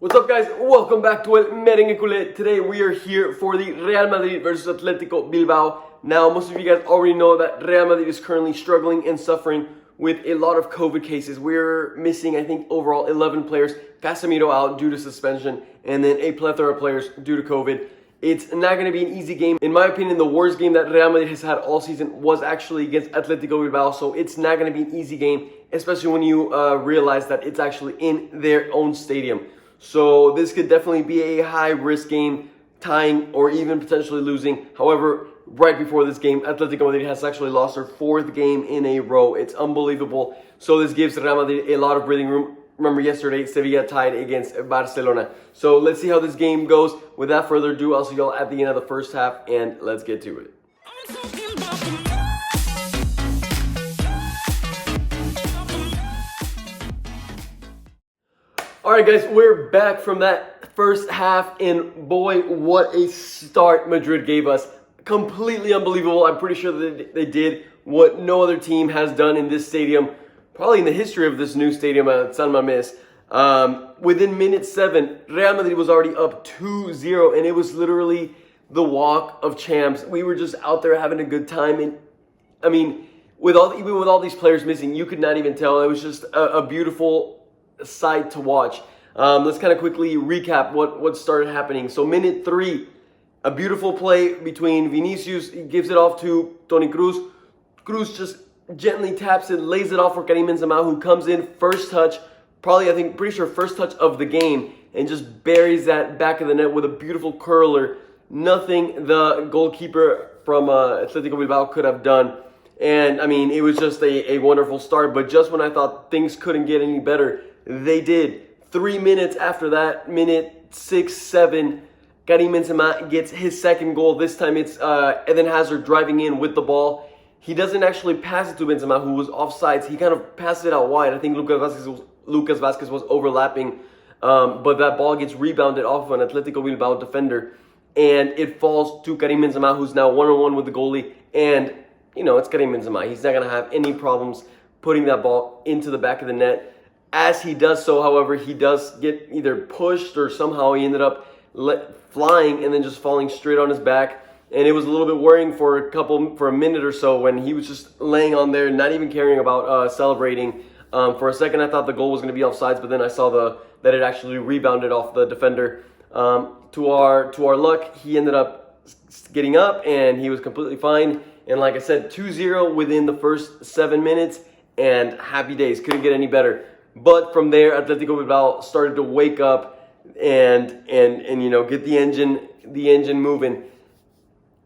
What's up, guys? Welcome back to El Merengue Culé. Today we are here for the Real Madrid versus Atletico Bilbao. Now, most of you guys already know that Real Madrid is currently struggling and suffering with a lot of COVID cases. We're missing, I think, overall 11 players. Casemiro out due to suspension, and then a plethora of players due to COVID. It's not going to be an easy game. In my opinion, the worst game that Real Madrid has had all season was actually against Atletico Bilbao, so it's not going to be an easy game, especially when you realize that it's actually in their own stadium. So this could definitely be a high-risk game, tying or even potentially losing. However, right before this game, Atletico Madrid has actually lost their fourth game in a row. It's unbelievable. So this gives Real Madrid a lot of breathing room. Remember yesterday, Sevilla tied against Barcelona. So let's see how this game goes. Without further ado, I'll see y'all at the end of the first half, and let's get to it. Alright guys, we're back from that first half, and boy, what a start Madrid gave us. Completely unbelievable. I'm pretty sure that they did what no other team has done in this stadium, probably in the history of this new stadium at San Mames. Within minute 7, Real Madrid was already up 2-0, and it was literally the walk of champs. We were just out there having a good time, and I mean, even with all these players missing, you could not even tell. It was just a beautiful sight to watch. Let's kind of quickly recap what started happening. So minute 3, a beautiful play between Vinicius. He gives it off to Toni Kroos. Kroos just gently taps it, lays it off for Karim Benzema, who comes in first touch, pretty sure first touch of the game, and just buries that back of the net with a beautiful curler. Nothing the goalkeeper from Atletico Bilbao could have done. And I mean, it was just a wonderful start, but just when I thought things couldn't get any better, they did. 3 minutes after that, minute 6, 7, Karim Benzema gets his second goal. This time it's Eden Hazard driving in with the ball. He doesn't actually pass it to Benzema, who was offsides. He kind of passes it out wide. I think Lucas Vazquez was overlapping, but that ball gets rebounded off of an Atletico Bilbao defender, and it falls to Karim Benzema, who's now one-on-one with the goalie. And you know, it's Karim Benzema. He's not going to have any problems putting that ball into the back of the net. As he does so, however, he does get either pushed or somehow he ended up flying and then just falling straight on his back. And it was a little bit worrying for a minute or so when he was just laying on there, not even caring about celebrating. For a second, I thought the goal was going to be offsides, but then I saw that it actually rebounded off the defender. To our luck, he ended up getting up and he was completely fine. And like I said, 2-0 within the first 7 minutes, and happy days. Couldn't get any better. But from there, Atletico Bilbao started to wake up and you know, get the engine moving.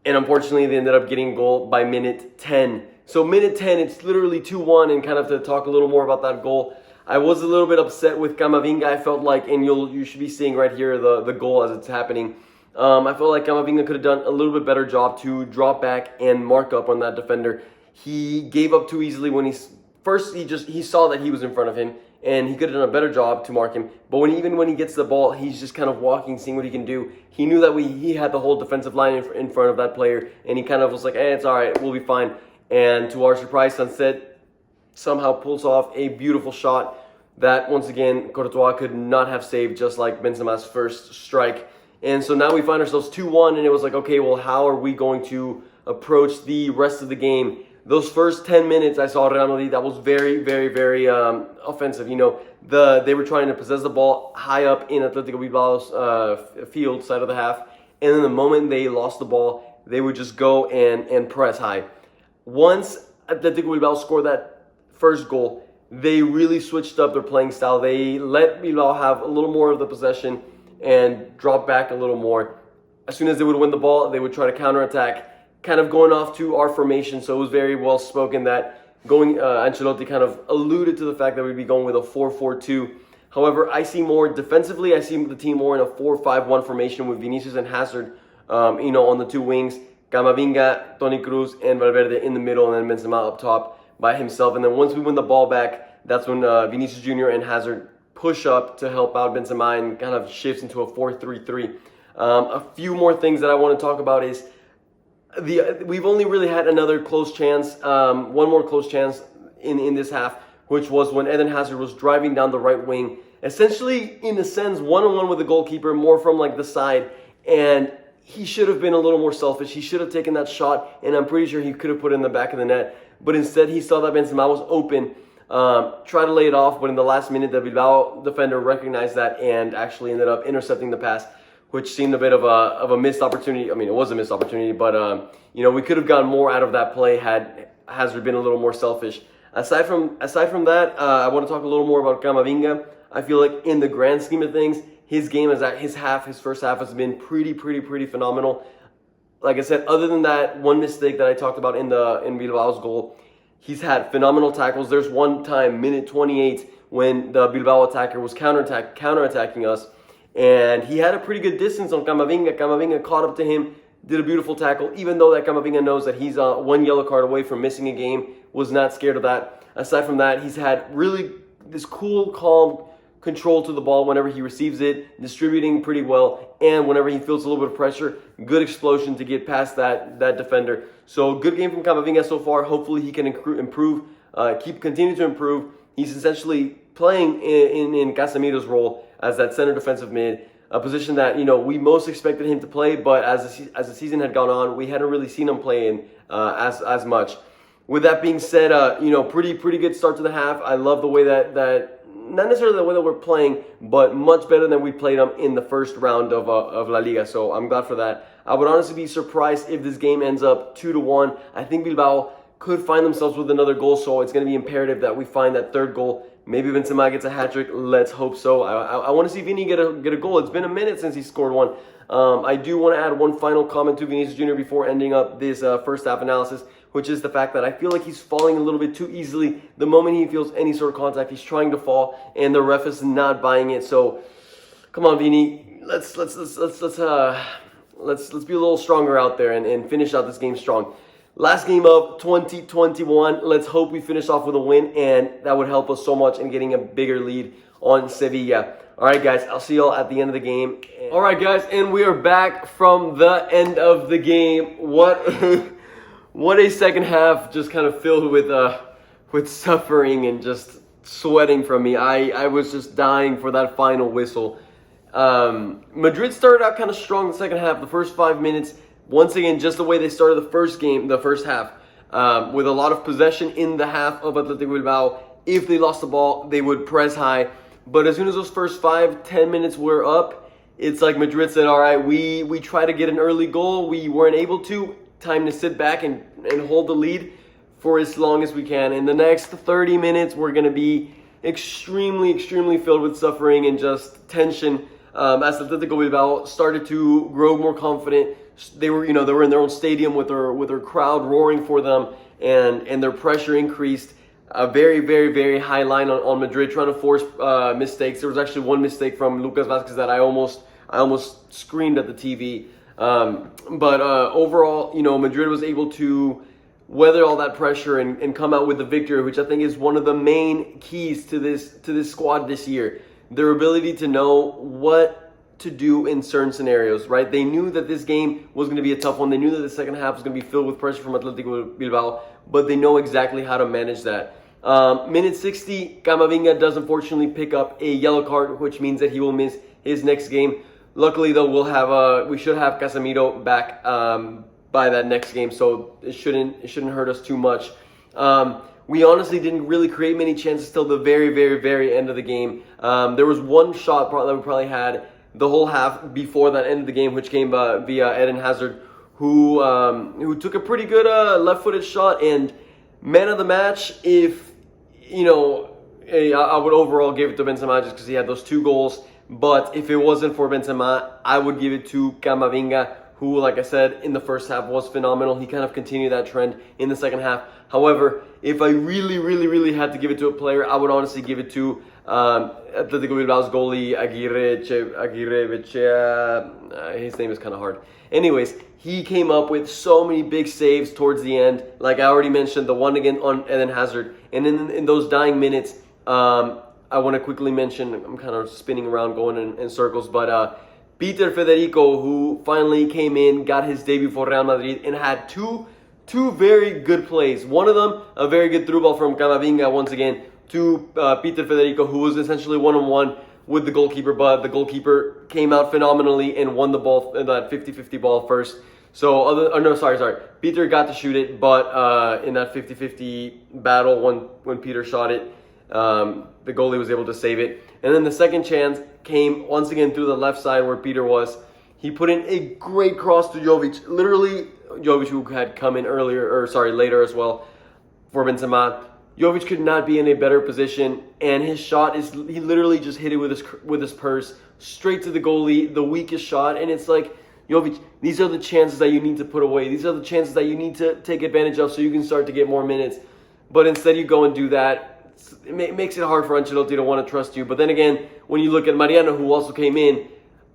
And unfortunately, they ended up getting a goal by minute 10. So minute 10, it's literally 2-1. And kind of to talk a little more about that goal, I was a little bit upset with Camavinga. I felt like, and you should be seeing right here the goal as it's happening. I felt like Camavinga could have done a little bit better job to drop back and mark up on that defender. He gave up too easily when he saw that he was in front of him, and he could have done a better job to mark him. But even when he gets the ball, he's just kind of walking, seeing what he can do. He knew that he had the whole defensive line in front of that player, and he kind of was like, it's all right, we'll be fine. And to our surprise, Sunset somehow pulls off a beautiful shot that, once again, Courtois could not have saved, just like Benzema's first strike. And so now we find ourselves 2-1, and it was like, okay, well, how are we going to approach the rest of the game? Those first 10 minutes, I saw Real Madrid that was very, very, very offensive. You know, they were trying to possess the ball high up in Atletico Bilbao's field, side of the half. And then the moment they lost the ball, they would just go and press high. Once Atletico Bilbao scored that first goal, they really switched up their playing style. They let Bilbao have a little more of the possession and drop back a little more. As soon as they would win the ball, they would try to counterattack, kind of going off to our formation. So it was very well spoken that Ancelotti kind of alluded to the fact that we'd be going with a 4-4-2. However, I see more defensively. I see the team more in a 4-5-1 formation with Vinicius and Hazard, on the two wings, Camavinga, Toni Kroos, and Valverde in the middle, and then Benzema up top by himself. And then once we win the ball back, that's when Vinicius Jr. and Hazard push up to help out Benzema and kind of shifts into a 4-3-3. A few more things that I want to talk about is we've only really had another close chance, one more close chance in this half, which was when Eden Hazard was driving down the right wing. essentially, in a sense, one-on-one with the goalkeeper, more from like the side, and he should have been a little more selfish. He should have taken that shot, and I'm pretty sure he could have put it in the back of the net. But instead, he saw that Benzema was open, tried to lay it off, but in the last minute, the Bilbao defender recognized that and actually ended up intercepting the pass, which seemed a bit of a missed opportunity. I mean, it was a missed opportunity, but we could have gotten more out of that play had Hazard been a little more selfish. Aside from that, I want to talk a little more about Camavinga. I feel like in the grand scheme of things, his game is at his first half has been pretty phenomenal. Like I said, other than that one mistake that I talked about in Bilbao's goal, he's had phenomenal tackles. There's one time, minute 28, when the Bilbao attacker was counterattacking us, and he had a pretty good distance on Camavinga. Camavinga caught up to him, did a beautiful tackle, even though that Camavinga knows that he's one yellow card away from missing a game, was not scared of that. Aside from that, he's had really this cool, calm control to the ball whenever he receives it, distributing pretty well, and whenever he feels a little bit of pressure, good explosion to get past that defender. So good game from Camavinga so far. Hopefully he can improve, continue to improve. He's essentially playing in Casemiro's role as that center defensive mid, a position that we most expected him to play, but as the season had gone on, we hadn't really seen him play in as much. With that being said, pretty good start to the half. I love the way that not necessarily the way that we're playing, but much better than we played them in the first round of La Liga. So I'm glad for that. I would honestly be surprised if this game ends up 2-1. I think Bilbao could find themselves with another goal, so it's going to be imperative that we find that third goal. Maybe Benzema gets a hat-trick. Let's hope so. I want to see Vini get a goal. It's been a minute since he scored one. I do want to add one final comment to Vinicius Jr. before ending up this first half analysis, which is the fact that I feel like he's falling a little bit too easily. The moment he feels any sort of contact, he's trying to fall, and the ref is not buying it. So, come on, Vini, let's be a little stronger out there and finish out this game strong. Last game of 2021. Let's hope we finish off with a win, and that would help us so much in getting a bigger lead on Sevilla. All right, guys, I'll see y'all at the end of the game. All right, guys, and we are back from the end of the game. What a second half, just kind of filled with suffering and just sweating from me. I was just dying for that final whistle. Madrid started out kind of strong the second half. The first 5 minutes, once again, just the way they started the first half, with a lot of possession in the half of Athletic Bilbao. If they lost the ball, they would press high. But as soon as those first 5-10 minutes were up, it's like Madrid said, all right, we try to get an early goal. We weren't able to. Time to sit back and hold the lead for as long as we can. In the next 30 minutes, we're going to be extremely filled with suffering and just tension. As Atletico Bilbao started to grow more confident, they were in their own stadium with their crowd roaring for them, and their pressure increased. A very high line on Madrid, trying to force mistakes. There was actually one mistake from Lucas Vázquez that I almost screamed at the TV. But overall, Madrid was able to weather all that pressure and come out with the victory, which I think is one of the main keys to this squad this year. Their ability to know what to do in certain scenarios, right? They knew that this game was going to be a tough one. They knew that the second half was going to be filled with pressure from Atletico Bilbao, but they know exactly how to manage that. Minute 60, Camavinga does unfortunately pick up a yellow card, which means that he will miss his next game. Luckily, though, we should have Casemiro back by that next game, so it shouldn't hurt us too much. We honestly didn't really create many chances till the very end of the game. There was one shot that we probably had the whole half before that end of the game, which came via Eden Hazard, who took a pretty good left-footed shot. And man of the match, if I would overall give it to Benzema just because he had those two goals. But if it wasn't for Benzema, I would give it to Camavinga, who, like I said, in the first half was phenomenal. He kind of continued that trend in the second half. However, if I really had to give it to a player, I would honestly give it to Atletico Bilbao's goalie, Aguirre. His name is kind of hard. Anyways, he came up with so many big saves towards the end. Like I already mentioned, the one again on Eden Hazard. And in those dying minutes, I want to quickly mention, I'm kind of spinning around, going in circles, but Peter Federico, who finally came in, got his debut for Real Madrid, and had two very good plays. One of them, a very good through ball from Camavinga, once again, to Peter Federico, who was essentially one-on-one with the goalkeeper, but the goalkeeper came out phenomenally and won the ball, that 50-50 ball first. So, Peter got to shoot it, but in that 50-50 battle, when Peter shot it, the goalie was able to save it. And then the second chance came once again through the left side where Peter was. He put in a great cross to Jovic. Literally, Jovic, who had come in later as well for Benzema. Jovic could not be in a better position, and his shot he literally just hit it with his purse straight to the goalie, the weakest shot. And it's like, Jovic, these are the chances that you need to put away. These are the chances that you need to take advantage of so you can start to get more minutes. But instead you go and do that. It makes it hard for Ancelotti to want to trust you. But then again, when you look at Mariano, who also came in,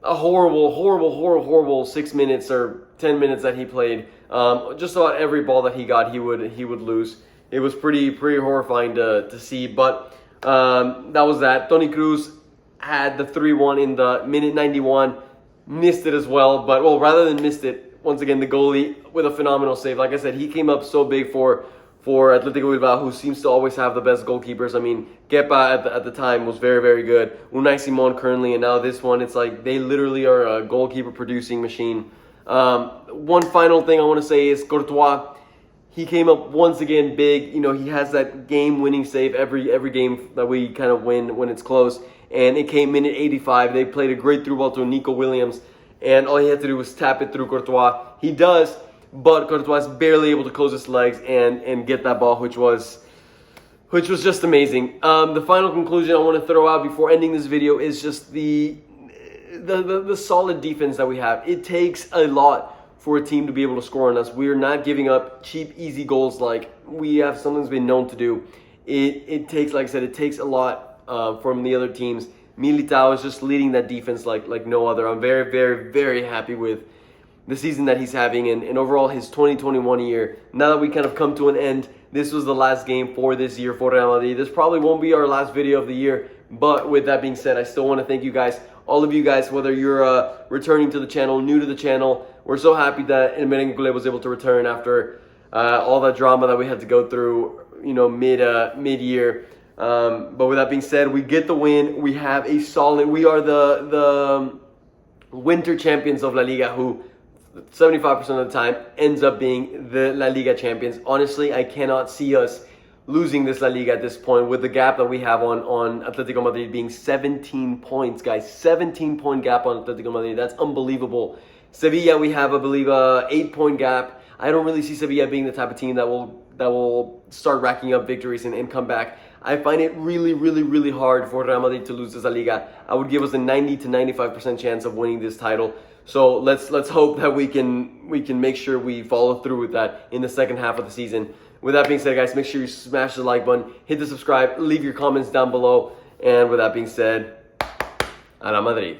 a horrible 6 minutes or 10 minutes that he played. Just about every ball that he got, he would lose. It was pretty horrifying to see. But that was that. Toni Kroos had the 3-1 in the minute 91. Missed it as well. But, well, rather than missed it, once again, the goalie with a phenomenal save. Like I said, he came up so big for Atletico Bilbao, who seems to always have the best goalkeepers. I mean, Kepa at the time was very good. Unai Simon currently, and now this one, it's like they literally are a goalkeeper-producing machine. One final thing I want to say is Courtois. He came up once again big. You know, he has that game-winning save every game that we kind of win when it's close. And it came minute 85. They played a great through ball to Nico Williams, and all he had to do was tap it through Courtois. He does, but Courtois is barely able to close his legs and get that ball, which was just amazing. The final conclusion I want to throw out before ending this video is just the solid defense that we have. It takes a lot for a team to be able to score on us. We are not giving up cheap, easy goals like we have sometimes been known to do. It takes, like I said, it takes a lot from the other teams. Militao is just leading that defense like no other. I'm very happy with the season that he's having and overall his 2021 year. Now that we kind of come to an end, this was the last game for this year for Real Madrid. This probably won't be our last video of the year, but with that being said, I still want to thank you guys, all of you guys, whether you're returning to the channel, new to the channel. We're so happy that El Merengue Culé was able to return after all that drama that we had to go through, you know, mid-year. But with that being said, we get the win. We have a solid. We are the winter champions of La Liga, who 75% of the time ends up being the La Liga champions. Honestly, I cannot see us losing this La Liga at this point with the gap that we have on Atletico Madrid being 17 points, guys. 17-point gap on Atletico Madrid. That's unbelievable. Sevilla, we have, I believe, a 8-point gap. I don't really see Sevilla being the type of team that will start racking up victories and come back. I find it really hard for Real Madrid to lose this La Liga. I would give us a 90 to 95% chance of winning this title. So let's hope that we can make sure we follow through with that in the second half of the season. With that being said, guys, make sure you smash the like button, hit the subscribe, leave your comments down below. And with that being said, a la Madrid.